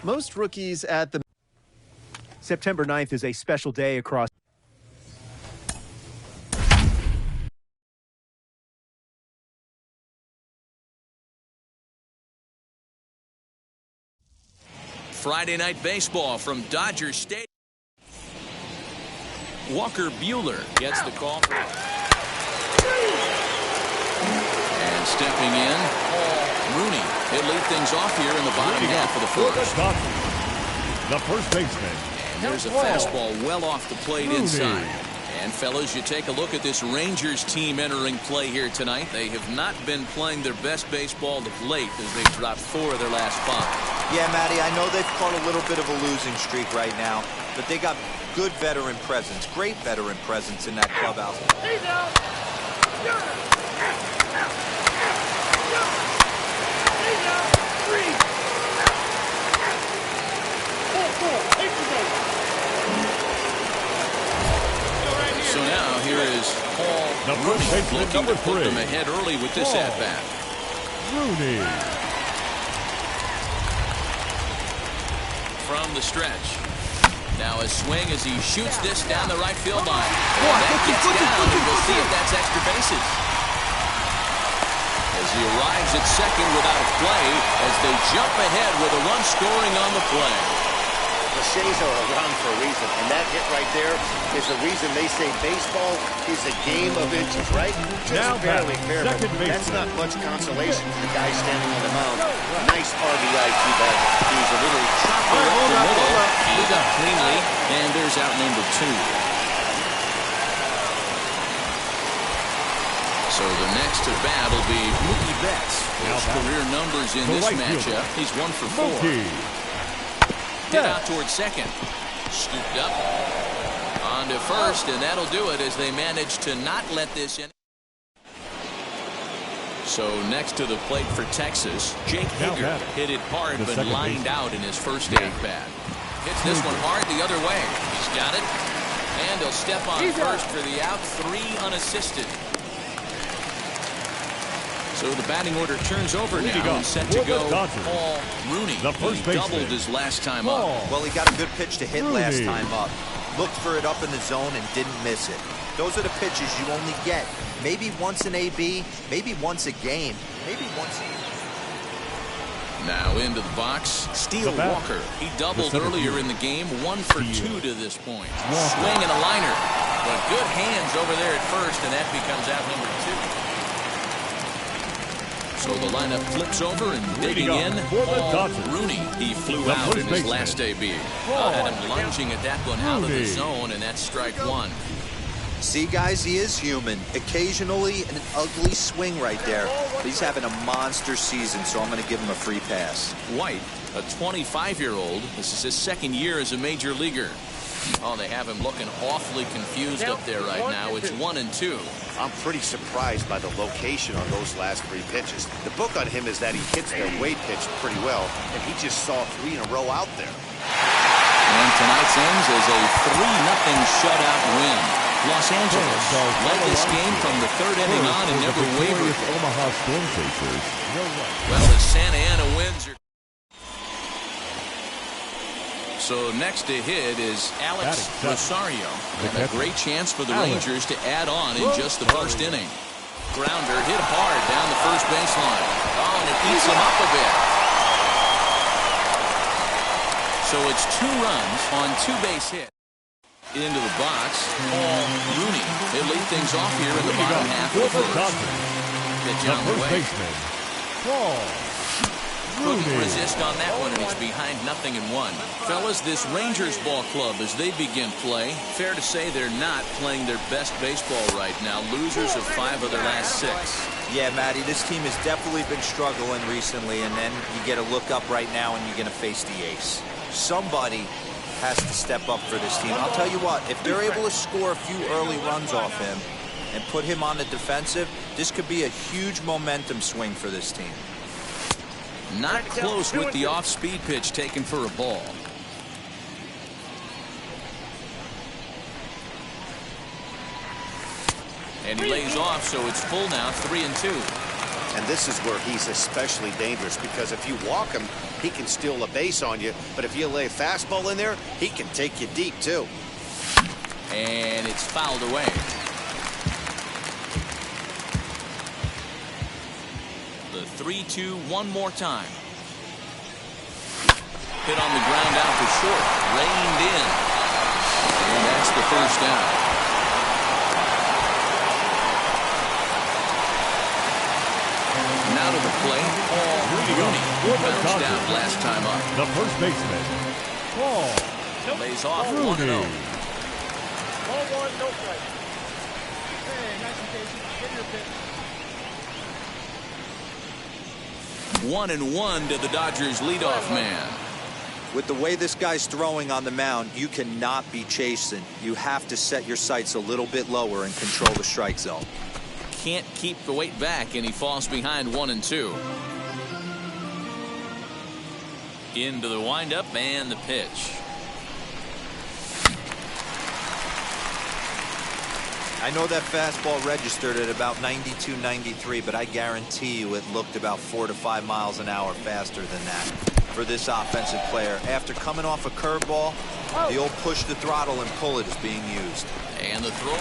Most rookies at the September 9th is a special day across. Friday night baseball from Dodger Stadium. Walker Buehler gets the call. And stepping in, Rooney. He'll lead things off here in the bottom half of the first. The first baseman. And there's a fastball well off the plate inside. And fellas, you take a look at this Rangers team entering play here tonight. They have not been playing their best baseball of late as they've dropped 4 of their last 5. Yeah, Matty, I know they've caught a little bit of a losing streak right now, but they got good veteran presence, great veteran presence in that clubhouse. So now here is Paul Rooney looking to put them ahead early with this at-bat. Rooney. From the stretch. Now a swing as he shoots this down the right field line. That gets down, and we'll see if that's extra bases. As he arrives at second without a play, as they jump ahead with a run scoring on the play. The Shays are around for a reason, and that hit right there is the reason they say baseball is a game of inches, right? Just barely fair, but that's not much consolation for the guy standing on the mound. Nice RBI, too bad. He's a little chopper up the middle. He's up cleanly, and there's out number 2. So the next at bat will be Mookie Betts. His career numbers in this matchup, he's 1 for 4. Hit out towards second. Scooped up on to first, and that'll do it as they manage to not let this in. So next to the plate for Texas, Jake Hager hit it hard but lined out in his first at-bat. Hits this one hard the other way. He's got it. And he'll step on first for the out. 3 unassisted. So the batting order turns over now and set to go Paul Rooney. He doubled his last time up. Well, he got a good pitch to hit last time up. Looked for it up in the zone and didn't miss it. Those are the pitches you only get maybe once in AB, maybe once a game, maybe once a year. Now into the box, Steele Walker. He doubled earlier in the game, 1 for 2 to this point. Swing and a liner. But good hands over there at first, and that becomes out number 2. So the lineup flips over and digging in, Paul Rooney. He flew out in his last AB. Had him lunging at that one out of the zone, and that's strike 1. See, guys, he is human. Occasionally an ugly swing right there. But he's having a monster season, so I'm going to give him a free pass. White, a 25-year-old. This is his second year as a major leaguer. Oh, they have him looking awfully confused up there right now. It's 1 and 2. I'm pretty surprised by the location on those last 3 pitches. The book on him is that he hits their weight pitch pretty well, and he just saw 3 in a row out there. And tonight's ends is a 3-0 shutout win. Los Angeles led this game from the 3rd inning on and never wavered. Omaha Storm Chasers. Well, the Santa Ana Winds are. So next to hit is Alex Rosario. And a great chance for the Rangers to add on in just the first inning. Grounder hit hard down the first baseline. Oh, and it eats him up a bit. So it's 2 runs on 2 base hits. Into the box, Paul Rooney. They lead things off here in the bottom half of the first. Pitch on the way. Couldn't resist on that one, and he's behind 0-1. Fellas, this Rangers ball club, as they begin play, fair to say they're not playing their best baseball right now. Losers of 5 of their last 6. Yeah, Matty, this team has definitely been struggling recently, and then you get a look up right now and you're going to face the ace. Somebody has to step up for this team. I'll tell you what, if they're able to score a few early runs off him and put him on the defensive, this could be a huge momentum swing for this team. Not close with the off-speed pitch taken for a ball. And he lays off, so it's full now, 3 and 2. And this is where he's especially dangerous, because if you walk him, he can steal a base on you. But if you lay a fastball in there, he can take you deep, too. And it's fouled away. The 3-2 one more time. Hit on the ground out to short. Reined in. And that's the first down. Now to the plate, Paul Rooney. Bounced out last time up. The first baseman, Paul Lays off Rooney. 1-0. Ball one, no play. Hey, nice and patient. Get your pitch. 1-1 to the Dodgers leadoff man. With the way this guy's throwing on the mound, you cannot be chasing. You have to set your sights a little bit lower and control the strike zone. Can't keep the weight back, and he falls behind 1-2. Into the windup and the pitch. I know that fastball registered at about 92, 93, but I guarantee you it looked about 4 to 5 miles an hour faster than that for this offensive player. After coming off a curveball, the old push the throttle and pull it is being used. And the throw.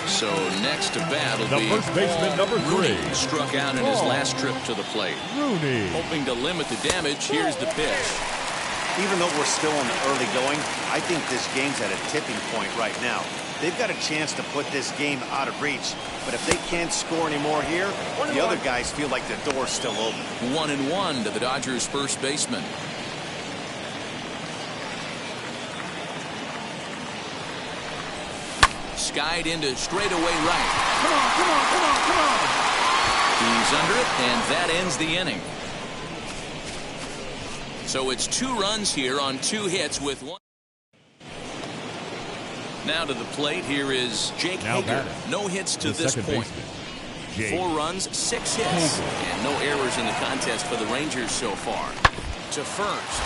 So next to bat will The be first baseman, number Rooney. 3. Struck out in his last trip to the plate. Rooney. Hoping to limit the damage, here's the pitch. Even though we're still in the early going, I think this game's at a tipping point right now. They've got a chance to put this game out of reach, but if they can't score anymore here, the other guys feel like the door's still open. 1-1 to the Dodgers first baseman. Skied into straightaway right. Come on, come on, come on, come on. He's under it, and that ends the inning. So it's 2 runs here on 2 hits with 1. Now to the plate, here is Jake Hager. No hits to this point. 4 runs, 6 hits, and no errors in the contest for the Rangers so far. To first.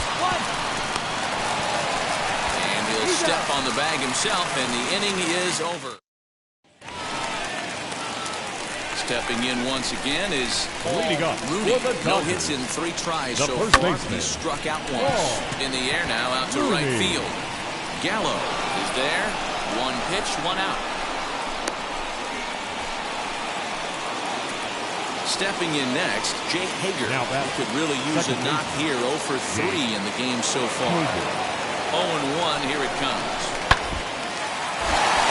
And he'll step on the bag himself, and the inning is over. Stepping in once again is Leading up Rooney. for the No Dodgers, hits in 3 tries the so first far. baseman, He struck out once. In the air now, out to right Rooney. field. Gallo is there. 1 pitch, 1 out. Stepping in next, Jake Hager. Now back. Could really use a Second knock here. 0 for 3 in the game so far. 0-1, here it comes.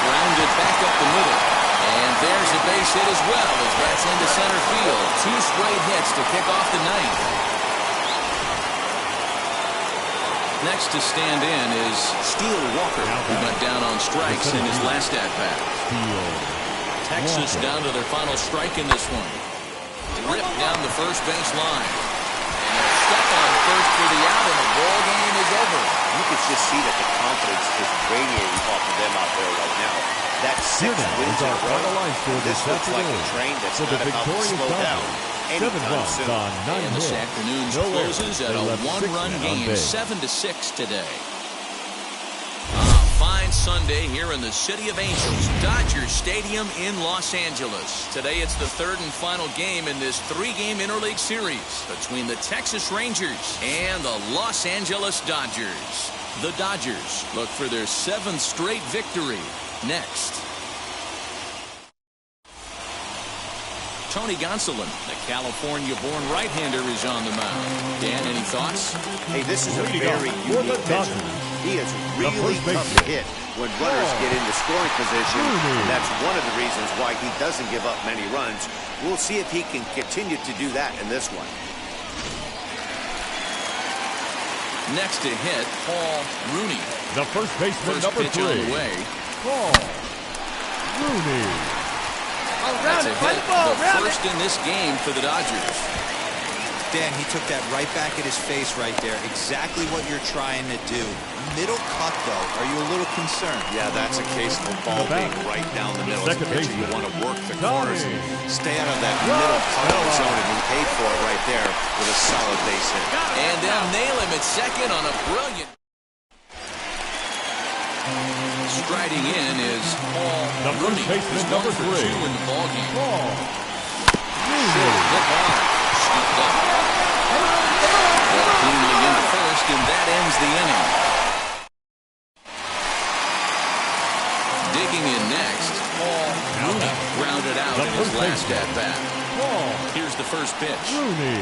Grounded back up the middle. And there's a base hit as well as that's into center field. 2 straight hits to kick off the 9th. Next to stand in is Steele Walker, who went down on strikes in his last at-bat. Texas down to their final strike in this one. Ripped down the first base line. And a step on first for the out, and the ball game is over. You can just see that the confidence is radiating off of them out there right now. That 6 wins in a row. This looks like a train that's not about to slow down anytime soon. And this afternoon's closes at a 1-run game, 7-6 today. Fine Sunday here in the City of Angels, Dodger Stadium in Los Angeles. Today it's the 3rd and final game in this 3-game interleague series between the Texas Rangers and the Los Angeles Dodgers. The Dodgers look for their 7th straight victory next. Tony Gonsolin, the California-born right-hander, is on the mound. Dan, any thoughts? Hey, this is a very unique pitcher. He is really tough to hit when runners get into scoring position. And that's one of the reasons why he doesn't give up many runs. We'll see if he can continue to do that in this one. Next to hit, Paul Rooney. The first baseman, First number pitch on 3. the way. Paul Rooney. That's a hit, the first in this game for the Dodgers. Dan, he took that right back at his face right there. Exactly what you're trying to do. Middle cut, though. Are you a little concerned? Yeah, that's a case of a ball being right down the middle. As a pitcher, you want to work the corners and stay out of that middle coverage zone, and he paid for it right there with a solid base hit. And they'll nail him at second on a brilliant. Striding in is Paul The first Rooney. baseman, He's number 1 for 2 3. in the ballgame. Paul short, hit hard, scooped up. Well, cleanly into first, and that ends the inning. Digging in next, Rooney grounded out in his last at-bat. Here's the first pitch. Rooney.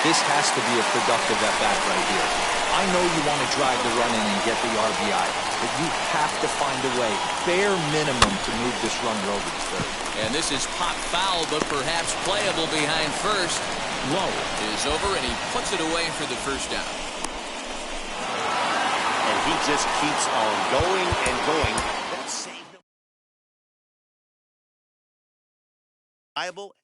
This has to be a productive at-bat right here. I know you want to drive the run in and get the RBI, but you have to find a way, bare minimum, to move this runner over to third. And this is pop foul, but perhaps playable behind first. Low is over, and he puts it away for the first down. And he just keeps on going and going. That saved him. Reliable.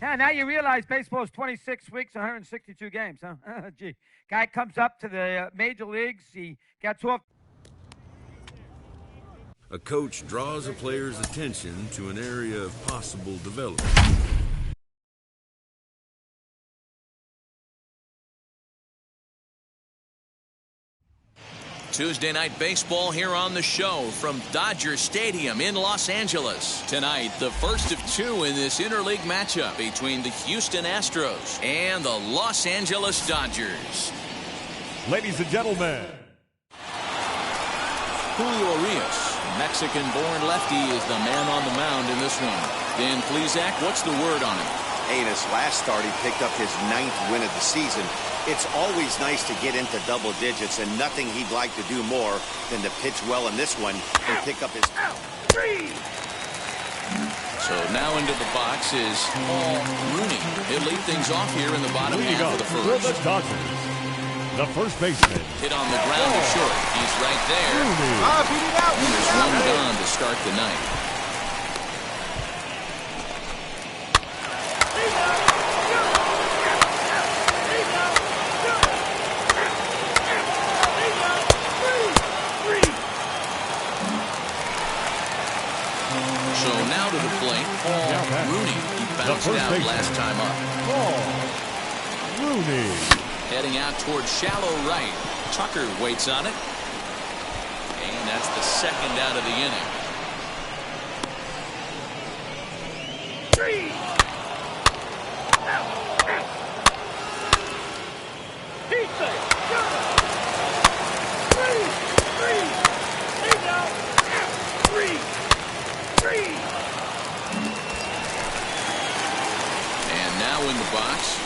Yeah, now you realize baseball is 26 weeks, 162 games, huh? Gee, guy comes up to the major leagues, he gets off. A coach draws a player's attention to an area of possible development. Tuesday night baseball here on the show from Dodger Stadium in Los Angeles. Tonight, the first of two in this interleague matchup between the Houston Astros and the Los Angeles Dodgers. Ladies and gentlemen, Julio Urias, Mexican-born lefty, is the man on the mound in this one. Dan Plesac, what's the word on him? Hey, in his last start, he picked up his 9th win of the season. It's always nice to get into double digits, and nothing he'd like to do more than to pitch well in this one and pick up his... So now into the box is Rooney. He'll lead things off here in the bottom half of the for first. the Dodgers, the first baseman. Hit on the ground to short. He's right there. Rooney. And there's one gone to start the night. So now to the plate, Rooney. He bounced out last time up. Rooney. Heading out towards shallow right. Tucker waits on it. And that's the second out of the inning. In the box,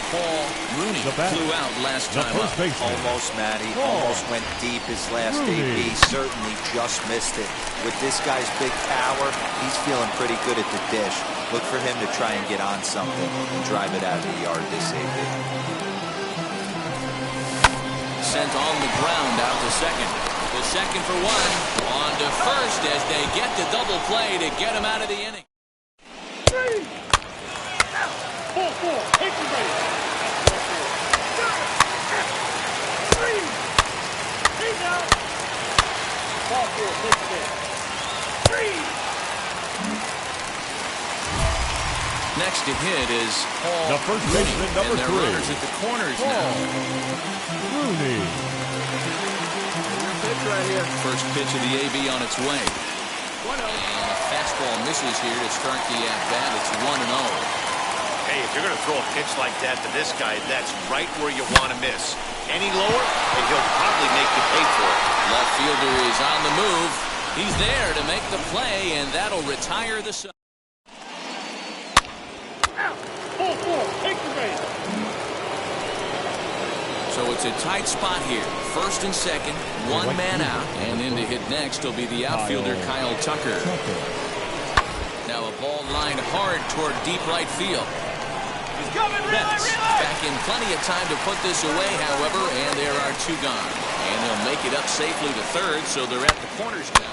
Rooney flew out last time up. Almost, Matty. Almost went deep his last AB. Certainly just missed it. With this guy's big power, he's feeling pretty good at the dish. Look for him to try and get on something and drive it out of the yard this AB. Sent on the ground out to second. The second for one. On to first as they get the double play to get him out of the inning. Next to hit is the first baseman, number 3. Runners at the corners now. Rooney. Pitch right here. First pitch of the AB on its way. And a fastball misses here to start the at-bat. It's 1-0. Hey, Hey, if you're going to throw a pitch like that to this guy, that's right where you want to miss. Any lower, and he'll probably make you pay for it. Left fielder is on the move. He's there to make the play, and that'll retire the side. So it's a tight spot here. First and second, one man out. And in to hit next will be the outfielder, Kyle Tucker. Now a ball lined hard toward deep right field. He's coming, Betts back in plenty of time to put this away, however, and there are two gone. And they'll make it up safely to third, so they're at the corners now.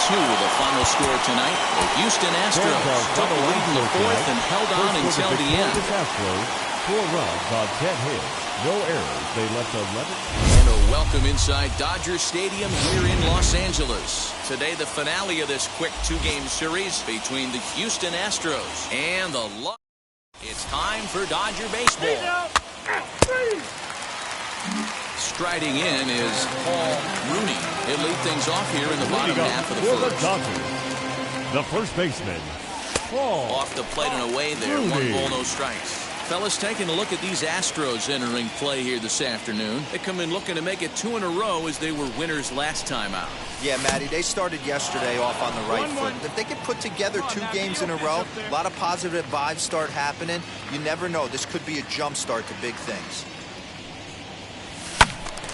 The final score tonight. The Houston Astros took the lead in the fourth and held on until the end. Astros, 4 runs on 10 hits, no errors. They left 11. And a welcome inside Dodger Stadium here in Los Angeles. Today, the finale of this quick 2-game series between the Houston Astros and the Los. It's time for Dodger baseball. Striding in is Paul Rooney. He'll lead things off here in the bottom half of the first. The first baseman, Paul. Off the plate and away there. Rooney. 1 ball, no strikes. Fellas, taking a look at these Astros entering play here this afternoon. They come in looking to make it 2 in a row as they were winners last time out. Yeah, Matty, they started yesterday off on the right foot. If they could put together 2 games in a row, a lot of positive vibes start happening. You never know. This could be a jump start to big things.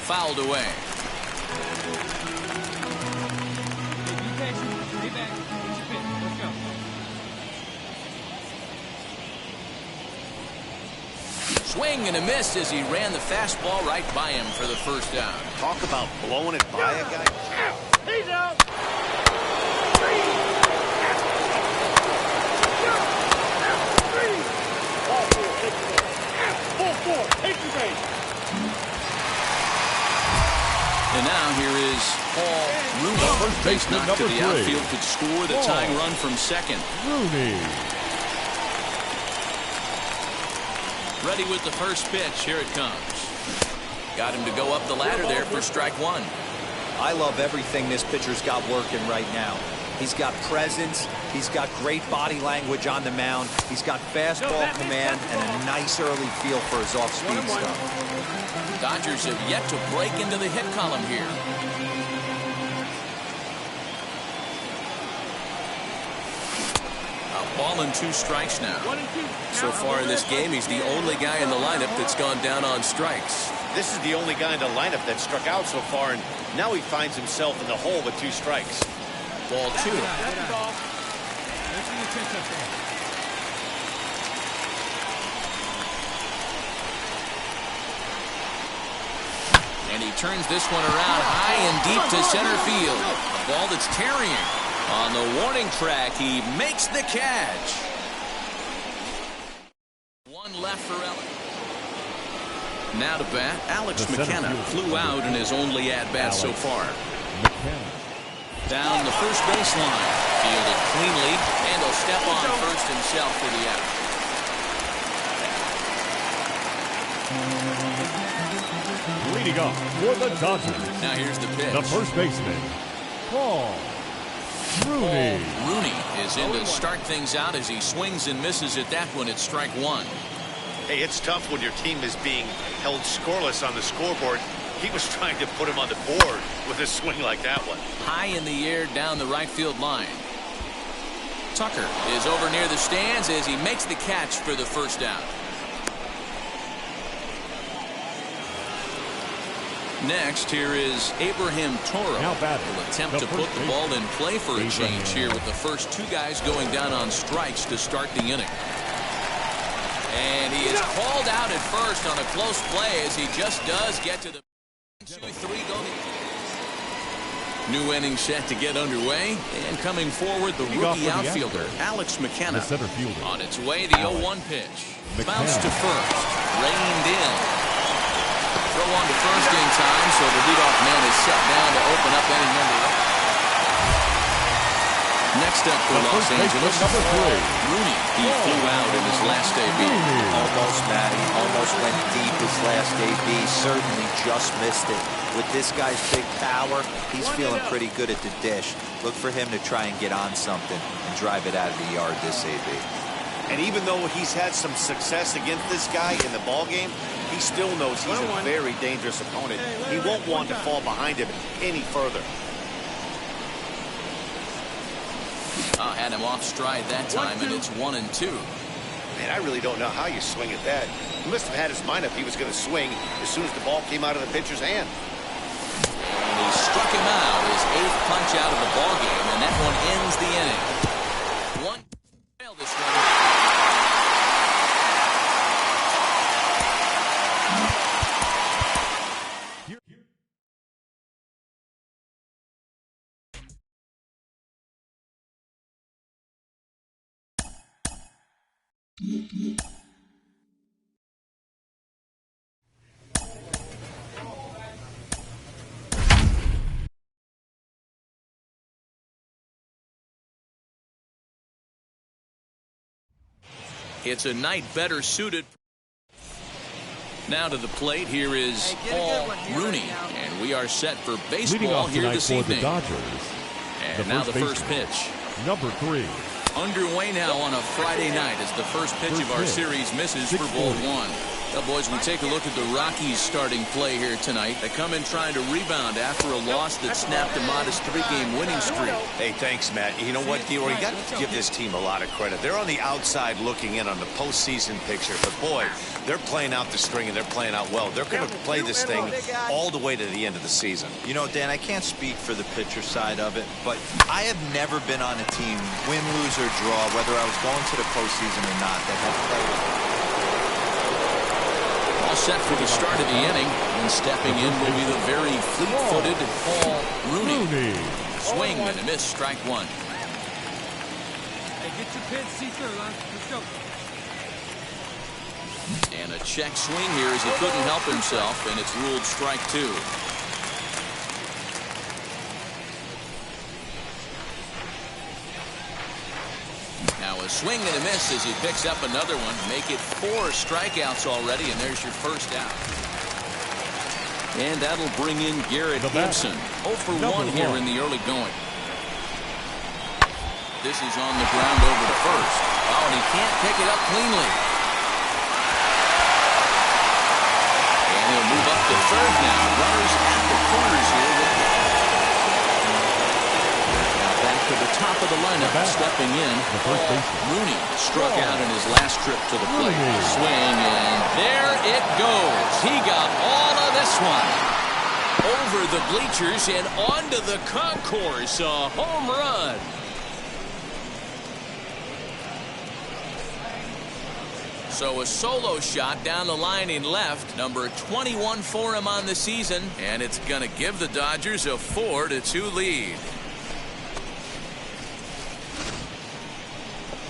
Fouled away. Swing and a miss as he ran the fastball right by him for the first down. Talk about blowing it by a guy. He's out. And now here is Paul Rooney. First baseman Knocked to number the 3. outfield, could score the tying run from second. Rooney. Ready with the first pitch. Here it comes. Got him to go up the ladder there for strike 1. I love everything this pitcher's got working right now. He's got presence. He's got great body language on the mound. He's got fastball command and a nice early feel for his off-speed stuff. Dodgers have yet to break into the hit column here. A ball and 2 strikes now. So far in this game, he's the only guy in the lineup that's gone down on strikes. This is the only guy in the lineup that struck out so far, and now he finds himself in the hole with 2 strikes. Ball 2. And he turns this one around high and deep to center field. A ball that's carrying. On the warning track, he makes the catch. 1 left for Ellis. Now to bat, Alex McKenna flew out in his only at-bat so far. Down the first baseline. Fielded cleanly, and he'll step on first himself for the out. Leading off for the Dodgers. Now here's the pitch. The first baseman, Paul Rooney. Rooney is in to start things out as he swings and misses at that one at strike 1. Hey, it's tough when your team is being held scoreless on the scoreboard. He was trying to put him on the board with a swing like that one. High in the air down the right field line. Tucker is over near the stands as he makes the catch for the first down. Next, here is Abraham Toro. Now batting. Will attempt to put the ball in play for a change here with the first 2 guys going down on strikes to start the inning. And he is called out at first on a close play as he just does get to the 2-3 go. New inning set to get underway, and coming forward the rookie outfielder Alex McKenna. The center fielder. On its way, the 0-1 pitch. Bounce to first, reined in. Throw on to first in time, so the leadoff man is set down to open up inning number 1. Next Next up for Los Angeles, Rooney. He flew out in his last AB. Almost, Matty. Almost went deep his last AB. Certainly just missed it. With this guy's big power, he's feeling pretty good at the dish. Look for him to try and get on something and drive it out of the yard this AB. And even though he's had some success against this guy in the ball game, he still knows he's a very dangerous opponent. He won't want to fall behind him any further. Had him off stride that time, and it's 1-2. Man, I really don't know how you swing at that. He must have had his mind up he was going to swing as soon as the ball came out of the pitcher's hand. And he struck him out, his 8th punch out of the ball game, and that one ends the inning. One failed this one. It's a night better suited. Now to the plate, here is Paul Rooney, and we are set for baseball here this evening. The Dodgers, and now the first pitch. Number 3. Underway now on a Friday night as the first pitch of our series misses for ball 1. Well, boys, we take a look at the Rockies starting play here tonight. They come in trying to rebound after a loss that snapped a modest 3-game winning streak. Hey, thanks, Matt. You know what, Dior? You got to give this team a lot of credit. They're on the outside looking in on the postseason picture. But, boy, they're playing out the string, and they're playing out well. They're going to play this thing all the way to the end of the season. You know, Dan, I can't speak for the pitcher side of it, but I have never been on a team, win, lose, or draw, whether I was going to the postseason or not, that had played. All set for the start of the inning, and stepping in will be the very fleet-footed Paul Rooney. Swing and a miss, strike 1. Hey, get your pin, see through, huh? Let's go. And a check swing here as he couldn't help himself, and it's ruled strike 2. Now a swing and a miss as he picks up another one. Make it 4 strikeouts already, and there's your first out. And that'll bring in Garrett Gibson. 0 for 1 here in the early going. This is on the ground over to first. Oh, and he can't pick it up cleanly. And he'll move up to third now. Runners at the corners here with to the top of the lineup, stepping in, Rooney struck out in his last trip to the plate. Swing, and there it goes. He got all of this one. Over the bleachers and onto the concourse. A home run. So a solo shot down the line in left. Number 21 for him on the season. And it's going to give the Dodgers a 4-2 lead.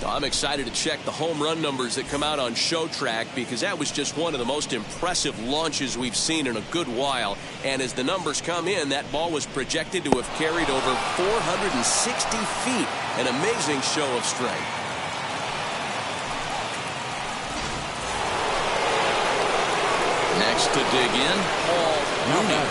I'm excited to check the home run numbers that come out on Show Track, because that was just one of the most impressive launches we've seen in a good while. And as the numbers come in, that ball was projected to have carried over 460 feet. An amazing show of strength. Next to dig in, Paul Rooney.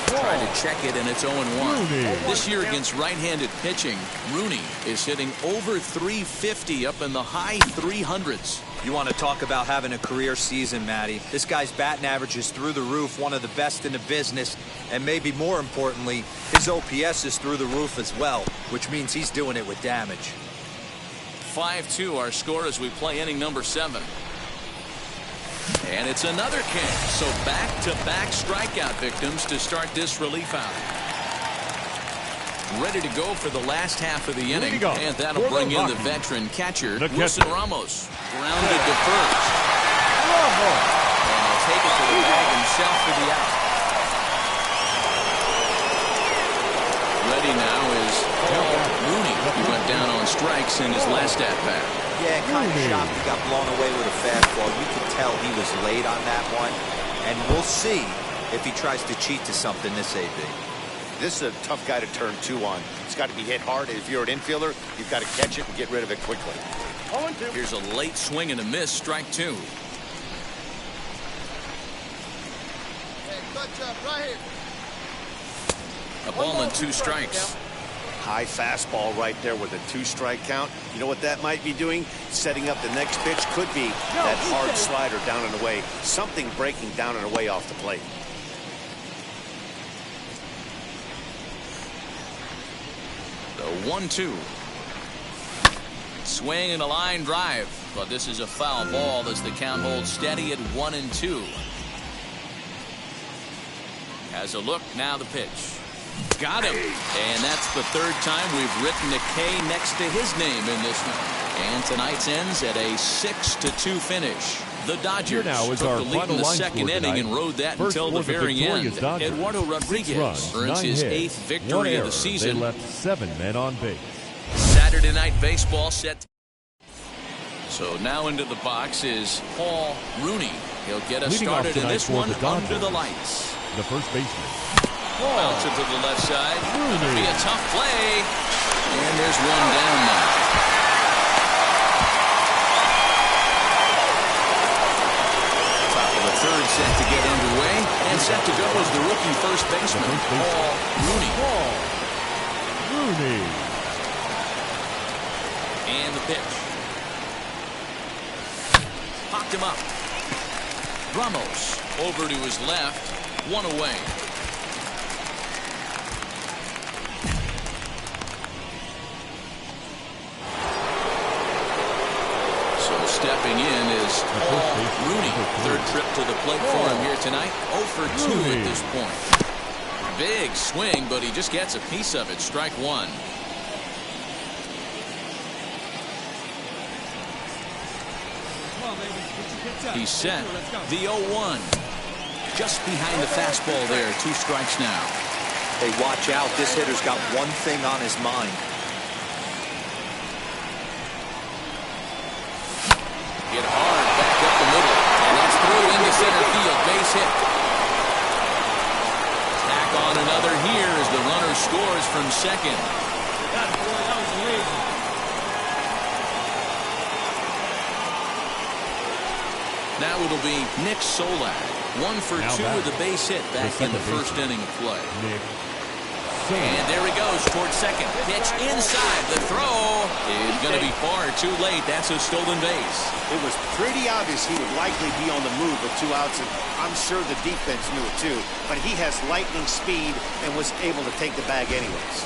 Trying to check it, and it's 0-1. This year against right-handed pitching, Rooney is hitting over 350 up in the high 300s. You want to talk about having a career season, Matty. This guy's batting average is through the roof, one of the best in the business, and maybe more importantly, his OPS is through the roof as well, which means he's doing it with damage. 5-2 our score as we play inning number 7. And it's another king. So back-to-back strikeout victims to start this relief out. Ready to go for the last half of the inning. And that'll bring in the veteran catcher, Wilson Ramos. Grounded to first. And he'll take it to the bag himself for the out. Ready now is Paul Rooney. He went down on strikes in his last at-bat. Yeah, kind of shocked he got blown away with a fastball. You could tell he was late on that one. And we'll see if he tries to cheat to something this AB. this is a tough guy to turn 2 on. It's got to be hit hard. If you're an infielder, you've got to catch it and get rid of it quickly. Here's a late swing and a miss, strike 2. A ball and 2 strikes. High fastball right there with a 2-strike count. You know what that might be doing? Setting up the next pitch. Could be that hard slider down and away. Something breaking down and away off the plate. The 1-2. Swing and a line drive. But this is a foul ball as the count holds steady at 1-2. Has a look, now the pitch. Got him. And that's the 3rd time we've written a K next to his name in this one. And tonight's ends at a 6-2 finish. The Dodgers took the lead in the 2nd inning and rode that until the very end. Eduardo Rodriguez earns his 8th victory of the season. They left 7 men on base. Saturday Night Baseball set. So now into the box is Paul Rooney. He'll get us started in this one under the lights. The first baseman. Bounce it to the left side. It'll be a tough play. And there's one down now. Top of the 3rd set to get underway. And set to go is the rookie first baseman, Paul Rooney. And the pitch. Popped him up. Ramos over to his left. 1 away. So stepping in is Paul Rooney. 3rd trip to the plate for him here tonight. 0 for 2 at this point. Big swing, but he just gets a piece of it. Strike 1. He's set. The 0-1. Just behind the fastball there. 2 strikes now. Hey, watch out. This hitter's got one thing on his mind. Hit hard back up the middle. And that's through into center field. Base hit. Tack on another here as the runner scores from second. That was amazing. Now it'll be Nick Solak. 1 for 2 with a base hit back in the 1st inning of play. And there he goes towards second. Pitch inside. The throw is going to be far too late. That's a stolen base. It was pretty obvious he would likely be on the move with 2 outs, and I'm sure the defense knew it too. But he has lightning speed and was able to take the bag anyways.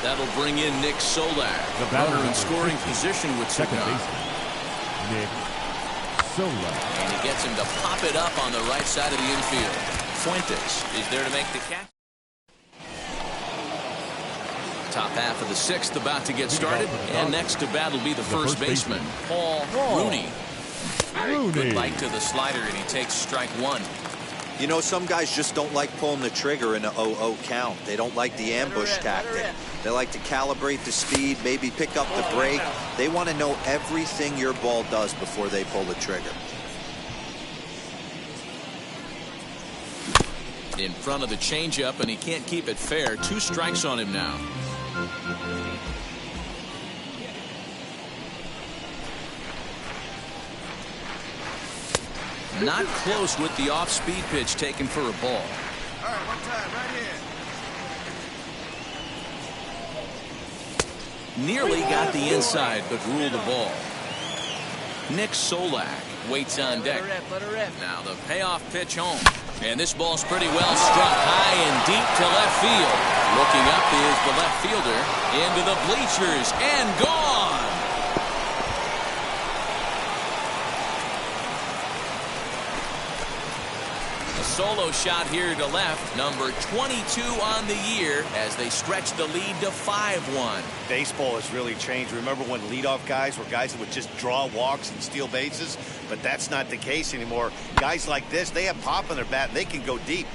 That'll bring in Nick Solak. The runner in scoring position with second baseman, Nick Solak. And he gets him to pop it up on the right side of the infield. Fuentes is there to make the catch. Top half of the 6th about to get started. And next to bat will be the first baseman, Paul Rooney. Good bite to the slider, and he takes strike 1. You know, some guys just don't like pulling the trigger in a 0-0 count. They don't like the ambush tactic. They like to calibrate the speed, maybe pick up the break. They want to know everything your ball does before they pull the trigger. In front of the changeup, and he can't keep it fair. 2 strikes on him now. Not close with the off-speed pitch taken for a ball. All right, one time, right here. Nearly got the inside, but ruled the ball. Nick Solak waits on deck. Let her rip. Now the payoff pitch home. And this ball's pretty well struck high and deep to left field. Looking up is the left fielder into the bleachers and gone. A solo shot here to left, number 22 on the year as they stretch the lead to 5-1. Baseball has really changed. Remember when leadoff guys were guys that would just draw walks and steal bases? But that's not the case anymore. Guys like this, they have pop in their bat and they can go deep.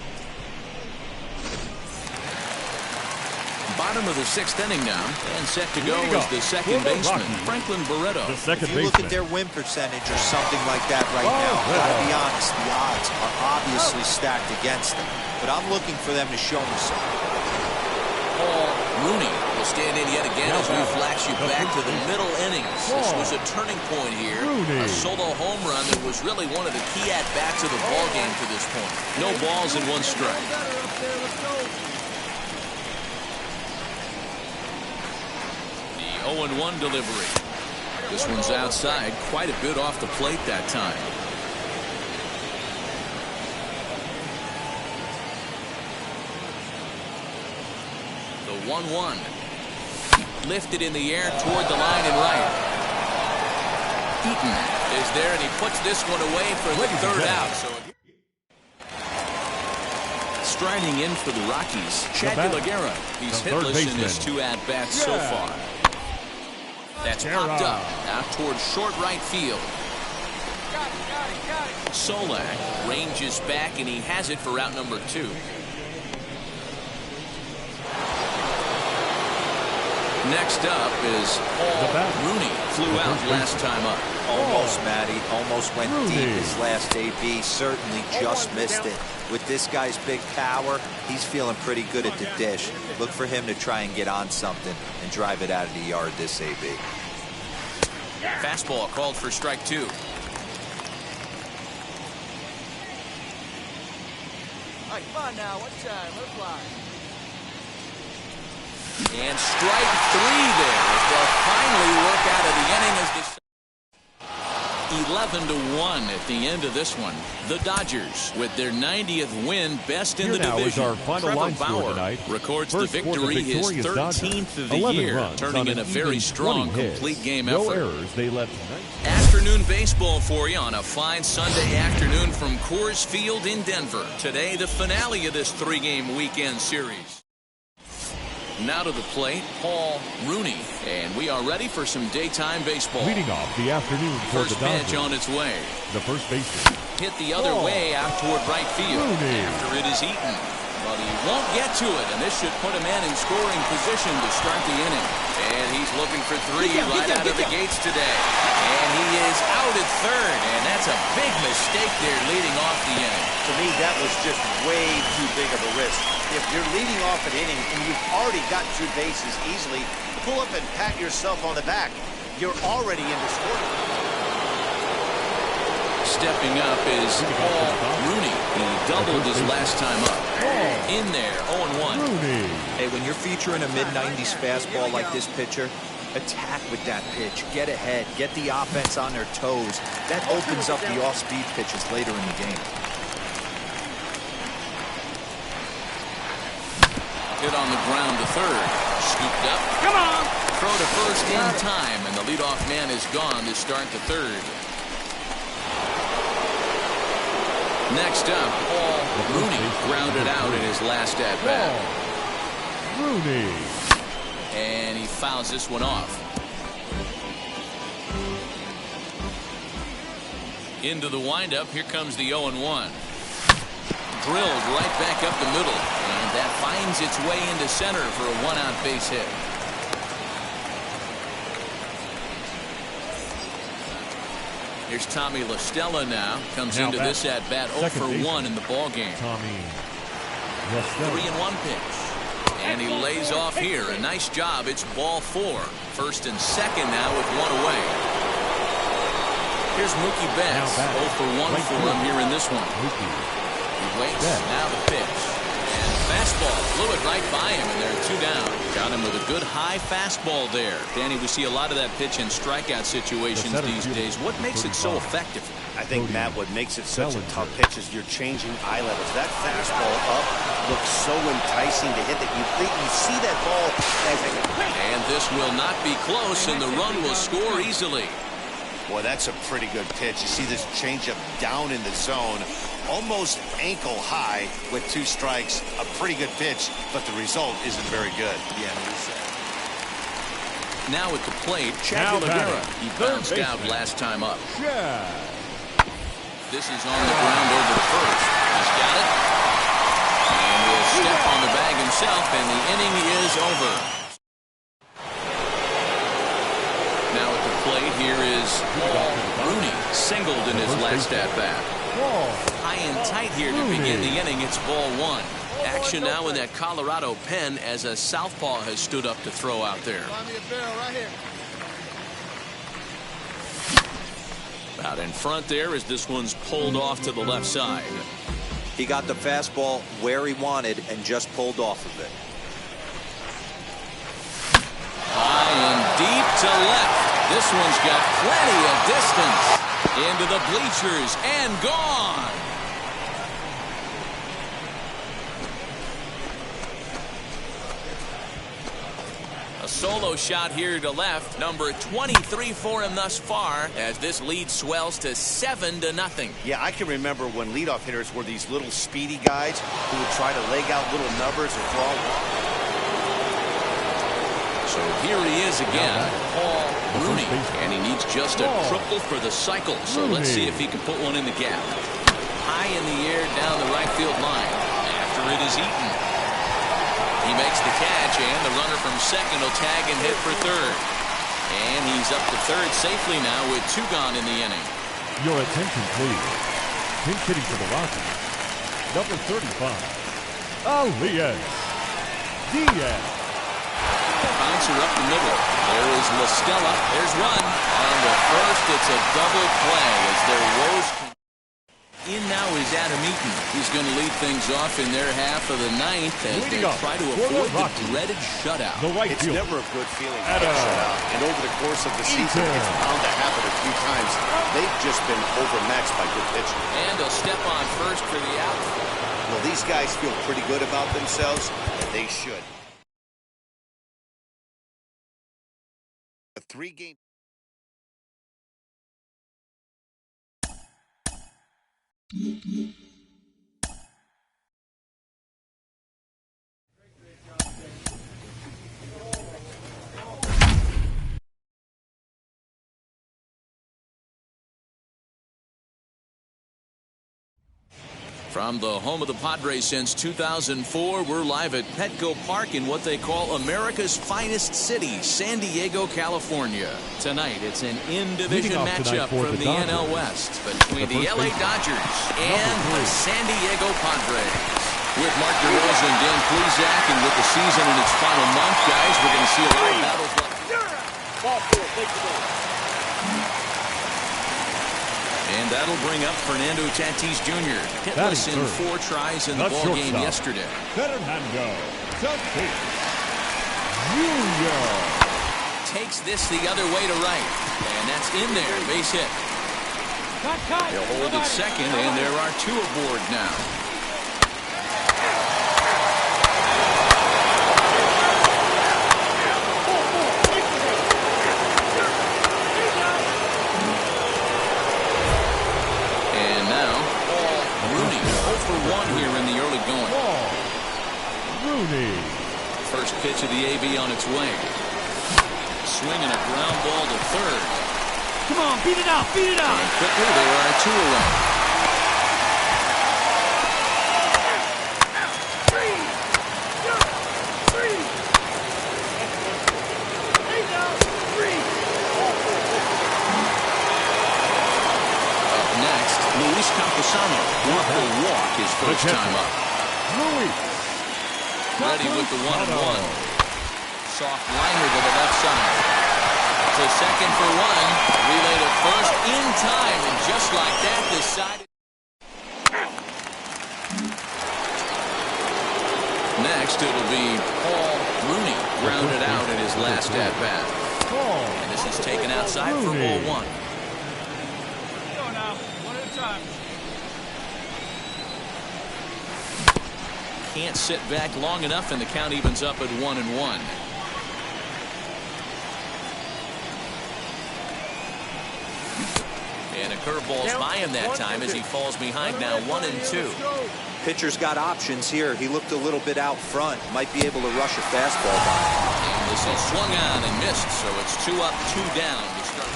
Bottom of the 6th inning now, and set to go is the second baseman, Franklin Barreto. If you look at their win percentage or something like that right now, gotta be honest, the odds are obviously stacked against them. but I'm looking for them to show me something. Paul Rooney will stand in yet again as we flash you back to the middle innings. This was a turning point here. A solo home run that was really one of the key at-bats of the ball game to this point. No balls and 1 strike. The 0-1 delivery. This one's outside, quite a bit off the plate that time. The 1-1. Lifted in the air toward the line and right. Eaton is there, and he puts this one away for the 3rd out. So striding in for the Rockies, Chad Gallagher. He's hitless in his 2 at-bats so far. That's popped up out toward short right field. Solak ranges back, and he has it for out number 2. Next up is Paul Rooney. Flew out last time up. Almost, Matty. Almost went deep his last AB. Certainly just missed it. With this guy's big power, he's feeling pretty good at the dish. Look for him to try and get on something and drive it out of the yard this AB. Fastball called for strike 2. All right, come on now. What time? Let's fly. And strike 3 there as they'll finally work out of the inning as this 11-1 at the end of this one. The Dodgers with their 90th win, best in the division. Our final Trevor line Bauer tonight. records the victory, his 13th of the year, turning in a very strong complete game effort. No errors. They left afternoon baseball for you on a fine Sunday afternoon from Coors Field in Denver. Today, the finale of this 3-game weekend series. Now to the plate, Paul Rooney, and we are ready for some daytime baseball. Leading off the afternoon for first the Dodgers. pitch on its way. The first baseman. Hit the other way out toward right field. Rooney. After it is Eaton. But he won't get to it, and this should put him in scoring position to start the inning. And he's looking for 3 right out of the gates today. And he is out at 3rd, and that's a big mistake there leading off the inning. To me, that was just way too big of a risk. If you're leading off an inning and you've already got 2 bases easily, pull up and pat yourself on the back. You're already in the scoring. Stepping up is Paul Rooney. He doubled his last time up. In there, 0-1. Hey, when you're featuring a mid-90s fastball like this pitcher, attack with that pitch. Get ahead. Get the offense on their toes. That opens up the off-speed pitches later in the game. Hit on the ground to 3rd. Scooped up. Come on! Throw to first in time, and the leadoff man is gone to start the 3rd. Next up, Paul Rooney grounded out in his last at-bat. Rooney. And he fouls this one off. Into the windup, here comes the 0-1. Drilled right back up the middle, and that finds its way into center for a 1-out base hit. Here's Tommy La Stella now. Comes into this at-bat 0 for 1 in the ball game. 3-1 pitch. And he lays off here. A nice job. It's ball 4. First and second now with 1 away. Here's Mookie Betts. 0 for 1 for him here in this one. He waits. Now the pitch. And fastball. Flew it right by him, and they're 2 down. Got him with a good high fastball there. Danny, we see a lot of that pitch in strikeout situations these days. What makes it so effective? I think, Matt, what makes it such a tough pitch is you're changing eye levels. That fastball up looks so enticing to hit that you think you see that ball as a... And this will not be close, and the run will score easily. Boy, that's a pretty good pitch. You see this changeup down in the zone, almost ankle high with 2 strikes. A pretty good pitch, but the result isn't very good. Yeah. Now at the plate, Chad Gallagher. He bounced out last time up. This is on the ground over to first. He's got it. And will step on the bag himself, and the inning is over. Now at the plate, here is Paul Rooney, singled in his last at-bat. High and tight here to begin the inning. It's ball one. Action now in that Colorado pen as a southpaw has stood up to throw out there. Find me a barrel right here. Out in front there as this one's pulled off to the left side. He got the fastball where he wanted and just pulled off of it. High and deep to left. This one's got plenty of distance. Into the bleachers and gone. A solo shot here to left. Number 23 for him thus far as this lead swells to 7-0. Yeah, I can remember when leadoff hitters were these little speedy guys who would try to leg out little numbers or draw walks. So here he is again, Paul Rooney, and he needs just a triple for the cycle. So let's see if he can put one in the gap. High in the air down the right field line after it is eaten. He makes the catch, and the runner from second will tag and hit for third. And he's up to third safely now with 2 gone in the inning. Your attention, please. Pinch hitting for the Rockies. Number 35, Elias Diaz. Bouncer up the middle. There is La Stella. There's one. On the first, it's a double play as their woes. In now is Adam Eaton. He's going to lead things off in their half of the ninth as they try to avoid the dreaded shutout. It's never a good feeling to get shut out. And over the course of the season, it's bound to happen a few times. They've just been overmatched by good pitching. And a step on first for the out. Well, these guys feel pretty good about themselves, and they should. A 3-game. From the home of the Padres since 2004, we're live at Petco Park in what they call America's finest city, San Diego, California. Tonight, it's an in-division matchup from the NL West between the LA Dodgers and the San Diego Padres. With Mark DeRosa and Dan Plesac, and with the season in its final month, guys, we're going to see a lot of battles. Ball four, take the ball. And that'll bring up Fernando Tatis Jr. Hitless in 4 tries in the ball game yesterday. Fernando Tatis Jr. Takes this the other way to right. And that's in there. Base hit. They'll hold it second, and there are 2 aboard now. First pitch of the AB on its way. Swinging a ground ball to third. Come on, beat it out, beat it out. And quickly, there are 2 away. Up next, Luis Campusano. Will walk his first time up. Ready with the 1-1. Soft liner to the left side. To second for 1. Relay to first in time. And just like that, decided. Next, it'll be Paul Rooney. Grounded out in his last at-bat. And this is taken outside for ball 1. Go now. One at a time. Can't sit back long enough, and the count evens up at 1-1. And a curveball's by him that time as he falls behind now 1-2. Pitcher's got options here. He looked a little bit out front. Might be able to rush a fastball by him. And this is swung on and missed, so it's 2 up, 2 down to start.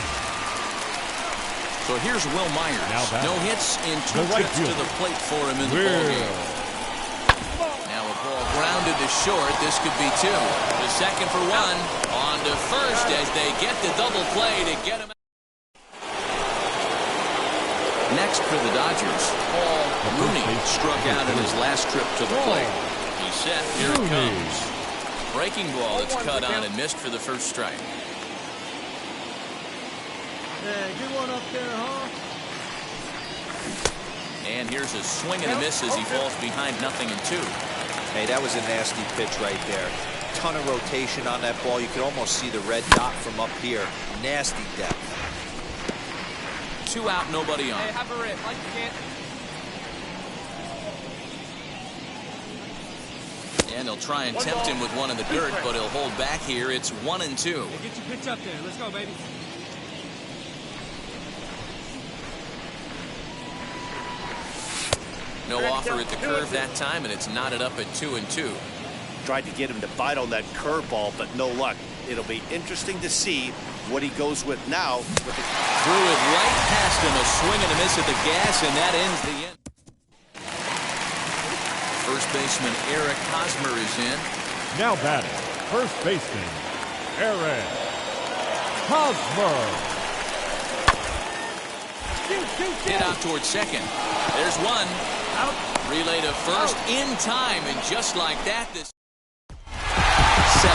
So here's Will Myers. No hits in 2 trips to the plate for him in the ballgame. Grounded to short. This could be 2. The second for 1. On to first as they get the double play to get him out. Next for the Dodgers, Paul Rooney struck out in his last trip to the plate. He's set. Here it comes. Breaking ball. It's cut on and missed for the first strike. Yeah, good one up there, huh? And here's a swing and a miss as he falls behind 0-2. Hey, that was a nasty pitch right there. Ton of rotation on that ball. You could almost see the red dot from up here. Nasty depth. 2 out, nobody on. Hey, have a rip. Like you can't. And they'll try and tempt him with one in the dirt, but he'll hold back here. It's 1-2. Hey, get your pitch up there. Let's go, baby. No offer at the curve that time, and it's knotted up at 2-2. Tried to get him to bite on that curveball, but no luck. It'll be interesting to see what he goes with now. Threw it right past him, a swing and a miss at the gas, and that ends the end. First baseman Eric Hosmer is in. Now batting, first baseman Eric Hosmer. Hit out towards second. There's one. Out. Relay to first in time, and just like that, this 7-4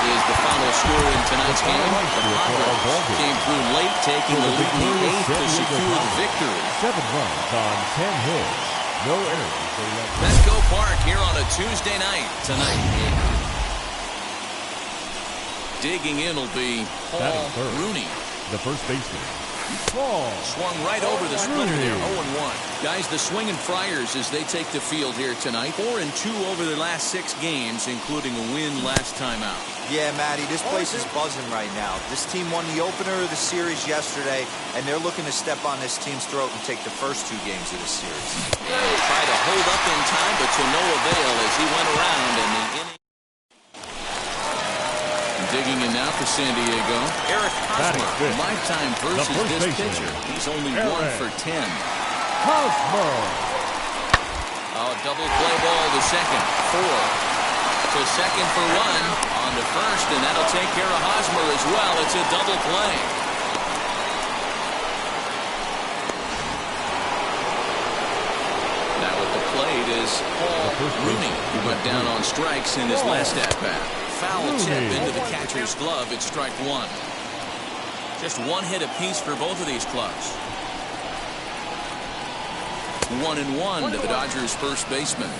is the final score in tonight's game. The Padres came through late, taking the lead in the 8th to secure the victory. 7 runs on 10 hits. No errors. Petco Park here on a Tuesday night tonight. Digging in will be Paul Rooney. The first baseman. Swung right over the splitter there, 0-1. Guys, the swinging Friars as they take the field here tonight. 4-2 over their last 6 games, including a win last time out. Yeah, Matty, this place is buzzing right now. This team won the opener of the series yesterday, and they're looking to step on this team's throat and take the first 2 games of the series. And he'll try to hold up in time, but to no avail as he went around in the inning. Digging in now for San Diego. Eric Hosmer, lifetime versus this pitcher. He's only 1 for 10. Hosmer. Oh, double play ball to second. 4. To second for 1. On to first, and that'll take care of Hosmer as well. It's a double play. Now at the plate is Paul Rooney, who went down on strikes in his last at-bat. Foul tip into the catcher's glove. It's strike 1. Just 1 hit apiece for both of these clubs. 1-1 to the Dodgers' first baseman.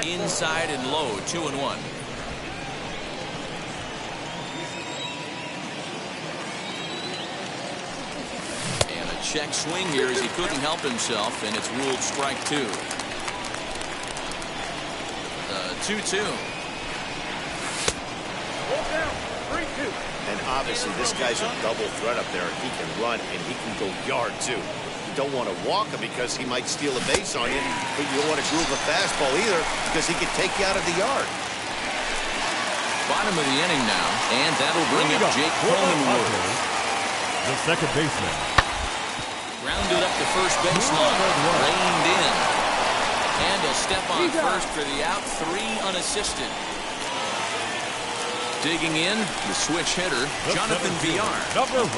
Inside and low, 2-1. Check swing here as he couldn't help himself, and it's ruled strike 2. 2-2. And obviously this guy's a double threat up there. He can run and he can go yard too. You don't want to walk him because he might steal a base on you, but you don't want to groove a fastball either because he can take you out of the yard. Bottom of the inning now, and that'll bring up Jake Cronenworth. The second baseman. Rounded up the first baseline, reined in, and he'll step on first for the out, 3 unassisted. Digging in, the switch hitter, Jonathan Villar.